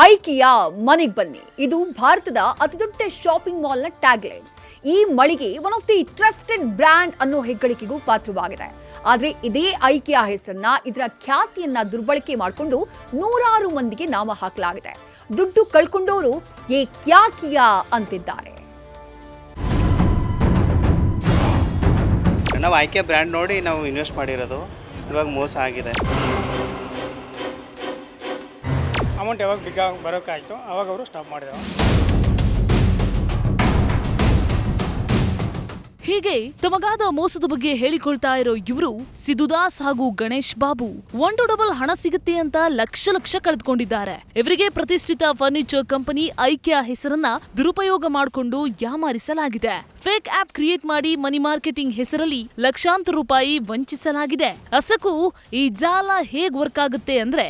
IKEA ಮನೆಗೆ ಬನ್ನಿ. ಇದು ಭಾರತದ ಅತಿದೊಡ್ಡ ಶಾಪಿಂಗ್ ಮಾಲ್ನ ಟ್ಯಾಗ್ಲೈನ್. ಈ ಮಳಿಗೆ one of the trusted brand ಅನ್ನೋ ಹೆಗ್ಗಳಿಕೆಗೂ ಪಾತ್ರವಾಗಿದೆ. ಆದರೆ ಇದೇ ಐಕಿಯಾ ಹೆಸರನ್ನ, ಇದರ ಖ್ಯಾತಿಯನ್ನ ದುರ್ಬಳಕೆ ಮಾಡಿಕೊಂಡು ನೂರಾರು ಮಂದಿಗೆ ನಾಮ ಹಾಕಲಾಗಿದೆ. ದುಡ್ಡು ಕಳ್ಕೊಂಡವರು ಏ ಕ್ಯಾ ಕಿಯಾ ಅಂತಿದ್ದಾರೆ. ನಾವು ಐಕಿಯಾ ಬ್ರ್ಯಾಂಡ್ ನೋಡಿ ನಾವು ಇನ್ವೆಸ್ಟ್ ಮಾಡಿರೋದು. ಇವಾಗ ಮೋಸ ಆಗಿದೆ. ಅಮೌಂಟ್ ಯಾವಾಗ ಬಿಗ್ ಬರೋಕ್ಕಾಯಿತು ಅವಾಗ ಅವರು ಸ್ಟಾಪ್ ಮಾಡಿದರು. ಹೀಗೆ ತಮಗಾದ ಮೋಸದ ಬಗ್ಗೆ ಹೇಳಿಕೊಳ್ತಾ ಇರೋ ಇವರು ಸಿದುದಾಸ್ ಹಾಗೂ Ganesh Babu. One to double ಹಣ ಸಿಗುತ್ತೆ ಅಂತ ಲಕ್ಷ ಕಳೆದುಕೊಂಡಿದ್ದಾರೆ. ಇವರಿಗೆ ಪ್ರತಿಷ್ಠಿತ ಫರ್ನಿಚರ್ ಕಂಪನಿ ಐಕಿಯಾ ಹೆಸರನ್ನ ದುರುಪಯೋಗ ಮಾಡಿಕೊಂಡು ಯಾಮಾರಿಸಲಾಗಿದೆ. ಫೇಕ್ ಆಪ್ ಕ್ರಿಯೇಟ್ ಮಾಡಿ ಮನಿ ಮಾರ್ಕೆಟಿಂಗ್ ಹೆಸರಲ್ಲಿ ಲಕ್ಷಾಂತರ ರೂಪಾಯಿ ವಂಚಿಸಲಾಗಿದೆ. ಅಸಕು ಈ ಜಾಲ ಹೇಗ್ ವರ್ಕ್ ಆಗುತ್ತೆ ಅಂದ್ರೆ,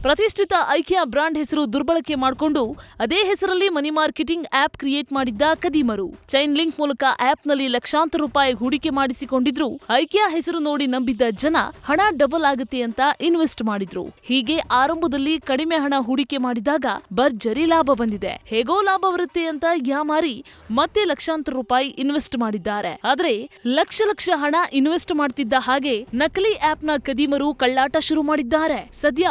ಪ್ರತಿಷ್ಠಿತ ಐಕಿಯಾ ಬ್ರಾಂಡ್ ಹೆಸರು ದುರ್ಬಳಕೆ ಮಾಡಿಕೊಂಡು ಅದೇ ಹೆಸರಲ್ಲಿ ಮನಿ ಮಾರ್ಕೆಟಿಂಗ್ ಆಪ್ ಕ್ರಿಯೇಟ್ ಮಾಡಿದ್ದ ಕದೀಮರು. ಚೈನ್ ಲಿಂಕ್ ಮೂಲಕ ಆಪ್ನಲ್ಲಿ ಲಕ್ಷಾಂತರ ರೂಪಾಯಿ ಹೂಡಿಕೆ ಮಾಡಿಸಿಕೊಂಡಿದ್ರು. ಐಕಿಯಾ ಹೆಸರು ನೋಡಿ ನಂಬಿದ್ದ ಜನ ಹಣ ಡಬಲ್ ಆಗುತ್ತೆ ಅಂತ ಇನ್ವೆಸ್ಟ್ ಮಾಡಿದ್ರು. ಹೀಗೆ ಆರಂಭದಲ್ಲಿ ಕಡಿಮೆ ಹಣ ಹೂಡಿಕೆ ಮಾಡಿದಾಗ ಭರ್ಜರಿ ಲಾಭ ಬಂದಿದೆ. ಹೇಗೋ ಲಾಭ ಬರುತ್ತೆ ಅಂತ ಯಾಮಾರಿ ಮತ್ತೆ ಲಕ್ಷಾಂತರ ರೂಪಾಯಿ ಇನ್ವೆಸ್ಟ್ ಮಾಡಿದ್ದಾರೆ. ಆದ್ರೆ ಲಕ್ಷ ಹಣ ಇನ್ವೆಸ್ಟ್ ಮಾಡ್ತಿದ್ದ ಹಾಗೆ ನಕಲಿ ಆಪ್ನ ಕದೀಮರು ಕಳ್ಳಾಟ ಶುರು ಮಾಡಿದ್ದಾರೆ. ಸದ್ಯ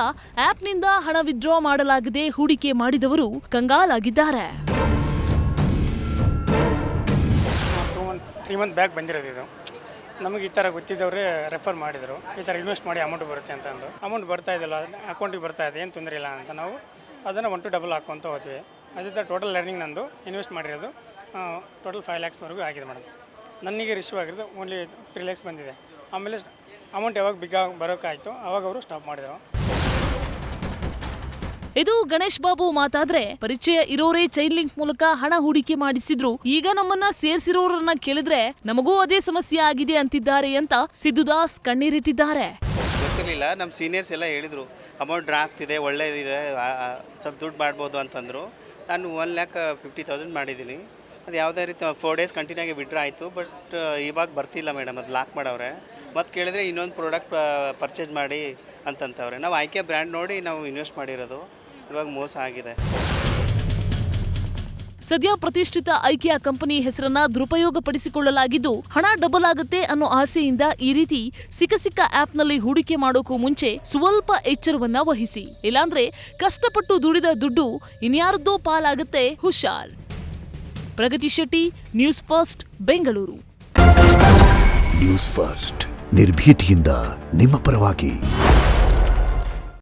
ಆಪ್ ನಿಂದ ಹಣ ವಿತ್ಡ್ರಾ ಮಾಡಲಾಗದೆ ಹೂಡಿಕೆ ಮಾಡಿದವರು ಕಂಗಾಲಾಗಿದ್ದಾರೆ. 3 ಮಂತ್ ಬ್ಯಾಕ್ ಬಂದಿರೋದು ಇದು. ನಮಗೆ ಈ ಥರ ಗೊತ್ತಿದ್ದವರೇ ರೆಫರ್ ಮಾಡಿದರು. ಈ ಥರ ಇನ್ವೆಸ್ಟ್ ಮಾಡಿ ಅಮೌಂಟ್ ಬರುತ್ತೆ ಅಂತಂದು. ಅಮೌಂಟ್ ಬರ್ತಾ ಇದೆಯಲ್ಲ, ಅಕೌಂಟಿಗೆ ಬರ್ತಾ ಇದೆ, ಏನು ತೊಂದರೆ ಇಲ್ಲ ಅಂತ ನಾವು ಅದನ್ನು 1 to ಡಬಲ್ ಹಾಕ್ಕೊಂತ ಹೋದ್ವಿ. ಅದೇ ಥರ ಟೋಟಲ್ ಲರ್ನಿಂಗ್ ನಂದು ಇನ್ವೆಸ್ಟ್ ಮಾಡಿರೋದು ಟೋಟಲ್ 5 lakhsವರೆಗೂ ಆಗಿದೆ ಮೇಡಮ್. ನನಗೆ ರಿಸೀವ್ ಆಗಿರೋದು ಓನ್ಲಿ 3 lakhs ಬಂದಿದೆ. ಆಮೇಲೆ ಅಮೌಂಟ್ ಯಾವಾಗ ಬಿಗ್ ಬರೋಕ್ಕಾಯಿತು ಅವಾಗ ಅವರು ಸ್ಟಾಪ್ ಮಾಡಿದರು. ಇದು ಗಣೇಶ್ ಬಾಬು ಮಾತಾದ್ರೆ, ಪರಿಚಯ ಇರೋರೇ ಚೈನ್ ಲಿಂಕ್ ಮೂಲಕ ಹಣ ಹೂಡಿಕೆ ಮಾಡಿಸಿದ್ರು. ಈಗ ನಮ್ಮನ್ನ ಸೇರ್ಸಿರೋರನ್ನ ಕೇಳಿದ್ರೆ ನಮಗೂ ಅದೇ ಸಮಸ್ಯೆ ಆಗಿದೆ ಅಂತಿದ್ದಾರೆ ಅಂತ ಸಿದುದಾಸ್ ಕಣ್ಣೀರಿಟ್ಟಿದ್ದಾರೆ. ಗೊತ್ತಿರಲಿಲ್ಲ. ನಮ್ಮ ಸೀನಿಯರ್ಸ್ ಎಲ್ಲ ಹೇಳಿದರು ಅಮೌಂಟ್ ಡ್ರಾ ಆಗ್ತಿದೆ, ಒಳ್ಳೇದಿದೆ, ಸ್ವಲ್ಪ ದುಡ್ಡು ಮಾಡ್ಬೋದು ಅಂತಂದರು. ನಾನು 1,50,000 ಮಾಡಿದ್ದೀನಿ. ಅದು ಯಾವುದೇ ರೀತಿ 4 days ಕಂಟಿನ್ಯೂ ಆಗಿ ವಿಡ್ರಾ ಆಯಿತು. ಬಟ್ ಇವಾಗ ಬರ್ತಿಲ್ಲ ಮೇಡಮ್, ಅದು ಲಾಕ್ ಮಾಡವ್ರೆ. ಮತ್ತು ಕೇಳಿದ್ರೆ ಇನ್ನೊಂದು ಪ್ರಾಡಕ್ಟ್ ಪರ್ಚೇಸ್ ಮಾಡಿ ಅಂತಂತವ್ರೆ. ನಾವು ಐಕಿಯಾ ಬ್ರ್ಯಾಂಡ್ ನೋಡಿ ನಾವು ಇನ್ವೆಸ್ಟ್ ಮಾಡಿರೋದು. ಇವಾಗ ಮೋಸ ಆಗಿದೆ. ಸದ್ಯ ಪ್ರತಿಷ್ಠಿತ ಐಕಿಯಾ ಕಂಪನಿ ಹೆಸರನ್ನ ದುರುಪಯೋಗ ಪಡಿಸಿಕೊಳ್ಳಲಾಗಿದ್ದು, ಹಣ ಡಬಲ್ ಆಗುತ್ತೆ ಅನ್ನೋ ಆಸೆಯಿಂದ ಈ ರೀತಿ ಸಿಕ್ಕ ಆಪ್ನಲ್ಲಿ ಹೂಡಿಕೆ ಮಾಡೋಕ್ಕೂ ಮುಂಚೆ ಸ್ವಲ್ಪ ಎಚ್ಚರವನ್ನ ವಹಿಸಿ. ಇಲ್ಲಾಂದ್ರೆ ಕಷ್ಟಪಟ್ಟು ದುಡಿದ ದುಡ್ಡು ಇನ್ಯಾರದ್ದೋ ಪಾಲಾಗುತ್ತೆ. ಹುಷಾರ್. Pragathi Shetty, news first, Bengaluru. News first ನಿರ್ಭೀತಿಯಿಂದ ನಿಮ್ಮ ಪರವಾಗಿ.